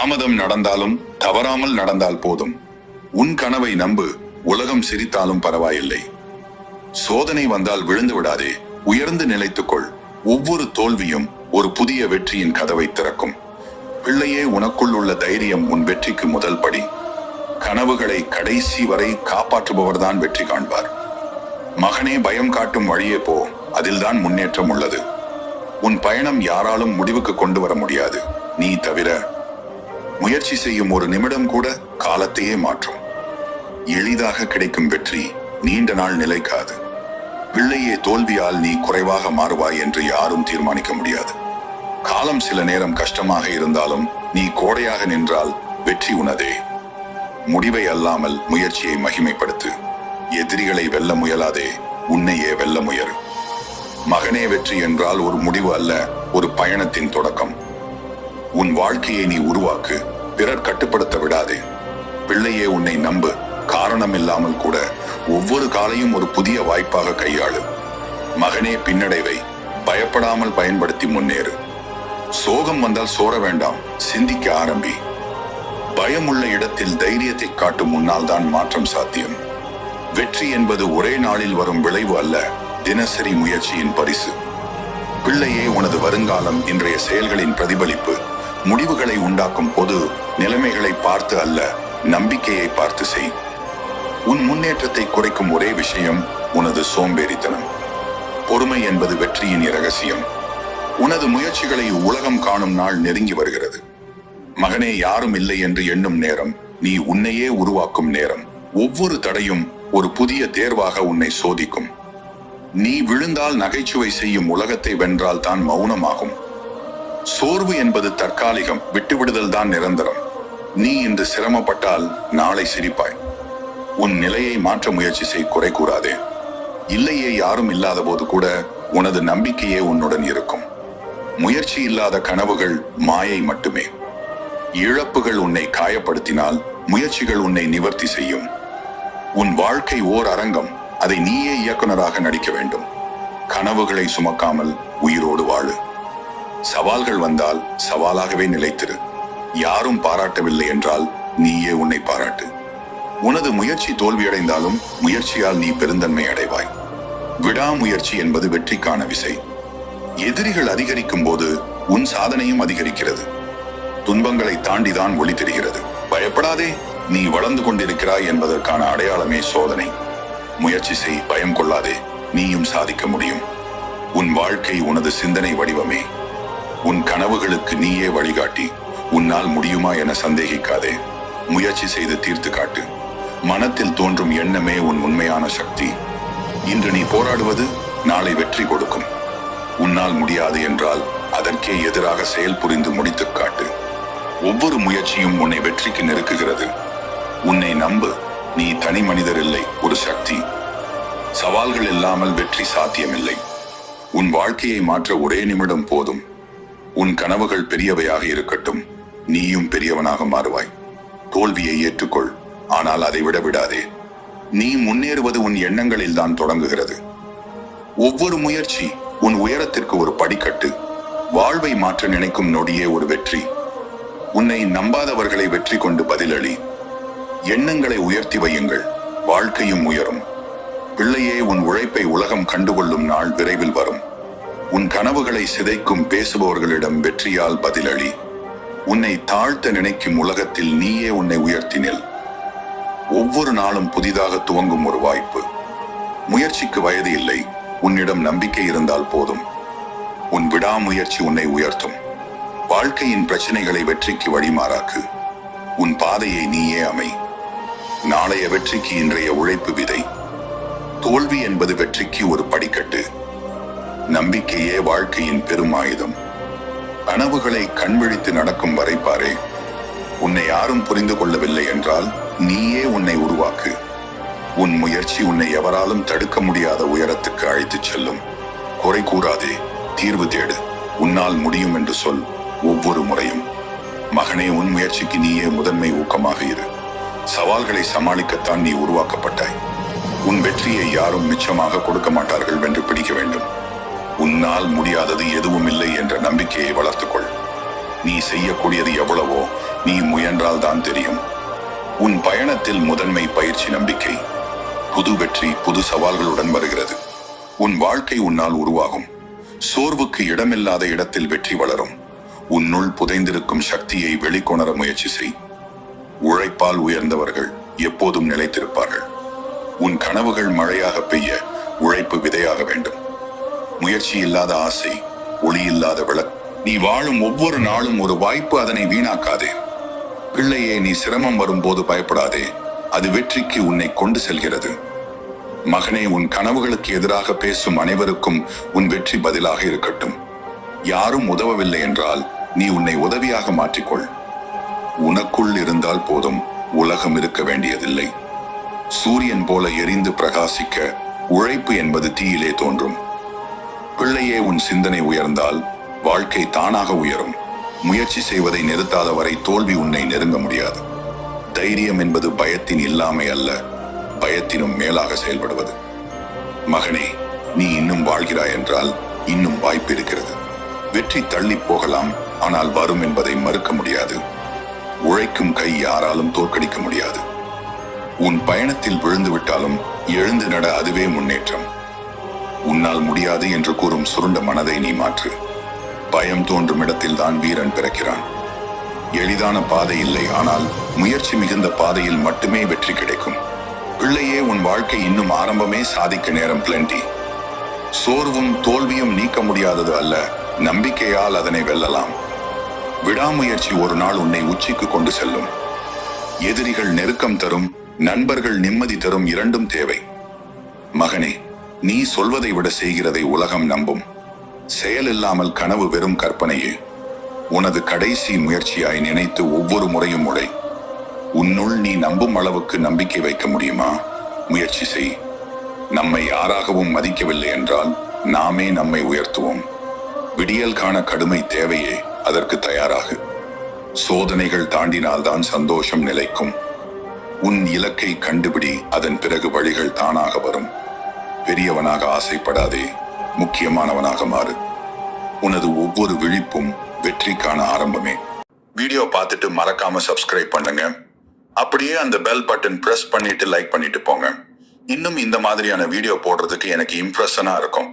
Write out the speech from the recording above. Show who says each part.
Speaker 1: தாமதம் நடந்தாலும் தவறாமல் நடந்தால் போதும். உன் கனவை நம்பு. உலகம் சிரித்தாலும் பரவாயில்லை. சோதனை வந்தால் விழுந்து விடாதே. உயர்ந்து நிலைத்துக்கொள். ஒவ்வொரு தோல்வியும் ஒரு புதிய வெற்றியின் கதவை திறக்கும். பிள்ளையே, உனக்குள் உள்ள தைரியம் உன் வெற்றிக்கு முதல் படி. கனவுகளை கடைசி வரை காப்பாற்றுபவர்தான் வெற்றி காண்பார். மகனே, பயம் காட்டும் வழியே போ. அதில்தான் முன்னேற்றம் உள்ளது. உன் பயணம் யாராலும் முடிவுக்கு கொண்டு வர முடியாது, நீ தவிர. முயற்சி செய்யும் ஒரு நிமிடம் கூட காலத்தையே மாற்றும். எளிதாக கிடைக்கும் வெற்றி நீண்ட நாள் நிலைக்காது. பிள்ளையே, தோல்வியால் நீ குறைவாக மாறுவாய் என்று யாரும் தீர்மானிக்க முடியாது. காலம் சில நேரம் கஷ்டமாக இருந்தாலும் நீ கோடையாக நின்றால் வெற்றி உனதே. முடிவை அல்லாமல் முயற்சியை மகிமைப்படுத்து. எதிரிகளை வெல்ல முயலாதே, உன்னையே வெல்ல முயல். மகனே, வெற்றி என்றால் ஒரு முடிவு அல்ல, ஒரு பயணத்தின் தொடக்கம். உன் வாழ்க்கையை நீ உருவாக்கு, பிறர் கட்டுப்படுத்த விடாதே. பிள்ளையே, உன்னை நம்பு. காரணம் இல்லாமல் கூட ஒவ்வொரு காலையும் ஒரு புதிய வாய்ப்பாக கையாளு. மகனே, பின்னடைவை பயப்படாமல் பயன்படுத்தி முன்னேறு. சோகம் வந்தால் சோர வேண்டாம், சிந்திக்க ஆரம்பி. பயம் உள்ள இடத்தில் தைரியத்தை காட்டும் முன்னால் தான் மாற்றம் சாத்தியம். வெற்றி என்பது ஒரே நாளில் வரும் விளைவு அல்ல, தினசரி முயற்சியின் பரிசு. பிள்ளையே, உனது வருங்காலம் இன்றைய செயல்களின் பிரதிபலிப்பு. முடிவுகளை உண்டாக்கும் பொது நிலைமைகளை பார்த்து அல்ல, நம்பிக்கையை பார்த்து செய். உன் முன்னேற்றத்தை குறைக்கும் ஒரே விஷயம் உனது சோம்பேறித்தனம். பொறுமை என்பது வெற்றியின் இரகசியம். உனது முயற்சிகளை உலகம் காணும் நாள் நெருங்கி வருகிறது. மகனே, யாரும் இல்லை என்று எண்ணும் நேரம் நீ உன்னையே உருவாக்கும் நேரம். ஒவ்வொரு தடையும் ஒரு புதிய தேர்வாக உன்னை சோதிக்கும். நீ விழுந்தால் நகைச்சுவை செய்யும் உலகத்தை வென்றால் தான் மௌனமாகும். சோர்வு என்பது தற்காலிகம், விட்டுவிடுதல் தான் நிரந்தரம். நீ இன்று சிரமப்பட்டால் நாளை சிரிப்பாய். உன் நிலையை மாற்ற முயற்சி செய், குறை கூறாதே. இல்லையே, யாரும் இல்லாத போது கூட உனது நம்பிக்கையே உன்னுடன் இருக்கும். முயற்சி இல்லாத கனவுகள் மாயை மட்டுமே. இழப்புகள் உன்னை காயப்படுத்தினால் முயற்சிகள் உன்னை நிவர்த்தி செய்யும். உன் வாழ்க்கை ஓர் அரங்கம், அதை நீயே இயக்குனராக நடிக்க வேண்டும். கனவுகளை சுமக்காமல் உயிரோடு வாழு. சவால்கள் வந்தால் சவாலாகவே நிலைத்திரு. யாரும் பாராட்டவில்லை என்றால் நீயே உன்னை பாராட்டு. உனது முயற்சி தோல்வியடைந்தாலும் முயற்சியால் நீ பெருந்தன்மை அடைவாய். விடாமுயற்சி என்பது வெற்றிக்கான விசை. எதிரிகள் அதிகரிக்கும் போது உன் சாதனையும் அதிகரிக்கிறது. துன்பங்களை தாண்டிதான் ஒளி தெரிகிறது. பயப்படாதே, நீ வளர்ந்து கொண்டிருக்கிறாய் என்பதற்கான அடையாளமே சோதனை. முயற்சி செய், பயம் கொள்ளாதே, நீயும் சாதிக்க முடியும். உன் வாழ்க்கை உனது சிந்தனை வடிவமே. உன் கனவுகளுக்கு நீயே வழிகாட்டி. உன்னால் முடியுமா என சந்தேகிக்காதே. முயற்சி செய்து தீர்த்து காட்டு. மனத்தில் தோன்றும் எண்ணமே உன் உண்மையான சக்தி. இன்று நீ போராடுவது நாளை வெற்றி கொடுக்கும். உன்னால் முடியாது என்றால் அதற்கே எதிராக செயல் புரிந்து முடித்து காட்டு. ஒவ்வொரு முயற்சியும் உன்னை வெற்றிக்கு நெருக்குகிறது. உன்னை நம்பு, நீ தனி மனிதர் இல்லை, ஒரு சக்தி. சவால்கள் இல்லாமல் வெற்றி சாத்தியமில்லை. உன் வாழ்க்கையை மாற்ற ஒரே நிமிடம் போதும். உன் கனவுகள் பெரியவையாக இருக்கட்டும், நீயும் பெரியவனாக மாறுவாய். தோல்வியை ஏற்றுக்கொள், ஆனால் அதை விட விடாதே. நீ முன்னேறுவது உன் எண்ணங்களில் தான் தொடங்குகிறது. ஒவ்வொரு முயற்சி உன் உயரத்திற்கு ஒரு படிக்கட்டு. வாழ்வை மாற்ற நினைக்கும் நொடியே ஒரு வெற்றி. உன்னை நம்பாதவர்களை வெற்றி கொண்டு பதிலளி. எண்ணங்களை உயர்த்தி வையுங்கள், வாழ்க்கையும் உயரும். பிள்ளையே, உன் உழைப்பை உலகம் கண்டுகொள்ளும் நாள் விரைவில் வரும். உன் கனவுகளை சிதைக்கும் பேசுபவர்களிடம் வெற்றியால் பதிலளி. உன்னை தாழ்த்த நினைக்கும் உலகத்தில் நீயே உன்னை உயர்த்தினில். ஒவ்வொரு நாளும் புதிதாக துவங்கும் ஒரு வாய்ப்பு. முயற்சிக்கு வயது இல்லை, உன்னிடம் நம்பிக்கை இருந்தால் போதும். உன் விடாமுயற்சி உன்னை உயர்த்தும். வாழ்க்கையின் பிரச்சனைகளை வெற்றிக்கு வழிமாறாக்கு. உன் பாதையை நீயே அமை. நாளைய வெற்றிக்கு இன்றைய உழைப்பு விதை. தோல்வி என்பது வெற்றிக்கு ஒரு படிக்கட்டு. நம்பிக்கையே வாழ்க்கையின் பெரும் ஆயுதம். கனவுகளை கண்விழித்து நடக்கும் வரை பாரே. உன்னை யாரும் புரிந்து கொள்ளவில்லை என்றால் நீயே உன்னை உருவாக்கு. உன் முயற்சி உன்னை எவராலும் தடுக்க முடியாத உயரத்துக்கு அழைத்துச் செல்லும். குறை கூறாதே, தீர்வு தேடு. உன்னால் முடியும் என்று சொல் ஒவ்வொரு முறையும். மகனே, உன் முயற்சிக்கு நீயே முதன்மை ஊக்கமாக இரு. சவால்களை சமாளிக்கத்தான் நீ உருவாக்கப்பட்டாய். உன் வெற்றியை யாரும் மிச்சமாக கொடுக்க மாட்டார்கள் வென்று பிடிக்க வேண்டும். உன்னால் முடியாதது எதுவும் இல்லை என்ற நம்பிக்கையை வளர்த்துக்கொள். நீ செய்யக்கூடியது எவ்வளவோ நீ முயன்றால் தான் தெரியும். உன் பயணத்தில் முதன்மை பயிற்சி நம்பிக்கை. புது வெற்றி புது சவால்களுடன் வருகிறது. உன் வாழ்க்கை உன்னால் உருவாகும். சோர்வுக்கு இடமில்லாத இடத்தில் வெற்றி வளரும். உன்னுள் புதைந்திருக்கும் சக்தியை வெளிக்கொணர முயற்சி செய். உழைப்பால் உயர்ந்தவர்கள் எப்போதும் நிலைத்திருப்பார்கள். உன் கனவுகள் மழையாக பெய்ய உழைப்பு விதையாக வேண்டும். முயற்சி இல்லாத ஆசை, ஒளி இல்லாத விளக்கு. நீ வாழும் ஒவ்வொரு நாளும் ஒரு வாய்ப்பு, அதனை வீணாக்காதே. பிள்ளையே, நீ சிரமம் வரும்போது பயப்படாதே, அது வெற்றிக்கு உன்னை கொண்டு செல்கிறது. மகனே, உன் கனவுகளுக்கு எதிராக பேசும் அனைவருக்கும் உன் வெற்றி பதிலாக இருக்கட்டும். யாரும் உதவவில்லை என்றால் நீ உன்னை உதவியாக மாற்றிக்கொள். உனக்குள் இருந்தால் போதும், உலகம் இருக்க வேண்டியதில்லை. சூரியன் போல எரிந்து பிரகாசிக்க உழைப்பு என்பது தீயிலே தோன்றும். பிள்ளையே, உன் சிந்தனை உயர்ந்தால் வாழ்க்கை தானாக உயரும். முயற்சி செய்வதை நிறுத்தாத வரை தோல்வி உன்னை நெருங்க முடியாது. தைரியம் என்பது பயத்தின் இல்லாமை அல்ல, பயத்தினும் மேலாக செயல்படுவது. மகனே, நீ இன்னும் வாழ்கிறாய் என்றால் இன்னும் வாய்ப்பு இருக்கிறது. வெற்றி தள்ளி போகலாம், ஆனால் வரும் என்பதை மறுக்க முடியாது. உழைக்கும் கை யாராலும் தோற்கடிக்க முடியாது. உன் பயணத்தில் விழுந்து விட்டாலும் எழுந்து நட, அதுவே முன்னேற்றம். உன்னால் முடியாது என்று கூறும் சுருண்ட மனதை நீ மாற்று. பயம் தோன்றும் இடத்தில் தான் வீரன் பிறக்கிறான். எளிதான பாதை இல்லை, ஆனால் முயற்சி மிகுந்த பாதையில் மட்டுமே வெற்றி கிடைக்கும். பிள்ளையே, உன் வாழ்க்கை இன்னும் ஆரம்பமே, சாதிக்க நேரம் பிளெண்டி. சோர்வும் தோல்வியும் நீக்க முடியாதது அல்ல, நம்பிக்கையால் அதனை வெல்லலாம். விடாமுயற்சி ஒரு நாள் உன்னை உச்சிக்கு கொண்டு செல்லும். எதிரிகள் நெருக்கம் தரும், நண்பர்கள் நிம்மதி தரும், இரண்டும் தேவை. மகனே, நீ சொல்வதை விட செய்கிறதை உலகம் நம்பும். செயல் இல்லாமல் கனவு வெறும் கற்பனையே. உனது கடைசி முயற்சியாய் நினைத்து ஒவ்வொரு முறையும் உழை. உன்னுள் நீ நம்பும் அளவுக்கு நம்பிக்கை வைக்க முடியுமா? முயற்சி செய். நம்மை யாராகவும் மதிக்கவில்லை என்றால் நாமே நம்மை உயர்த்துவோம். விடியல் காண கடுமை தேவையே, அதற்கு தயாராகு. சோதனைகள் தாண்டினால்தான் சந்தோஷம் நிலைக்கும். உன் இலக்கை கண்டுபிடி, அதன் பிறகு வழிகள் தானாக வரும். பெரியவனாக ஆசைப்படாதே, முக்கியமானவனாக மாறு. உனது ஒவ்வொரு விழிப்பும் வெற்றிக்கான ஆரம்பமே. வீடியோ பார்த்துட்டு மறக்காம சப்ஸ்கிரைப் பண்ணுங்க. அப்படியே அந்த பெல் பட்டன் பிரஸ் பண்ணிட்டு லைக் பண்ணிட்டு போங்க. இன்னும் இந்த மாதிரியான வீடியோ போடுறதுக்கு எனக்கு இம்ப்ரெஷனா இருக்கும்.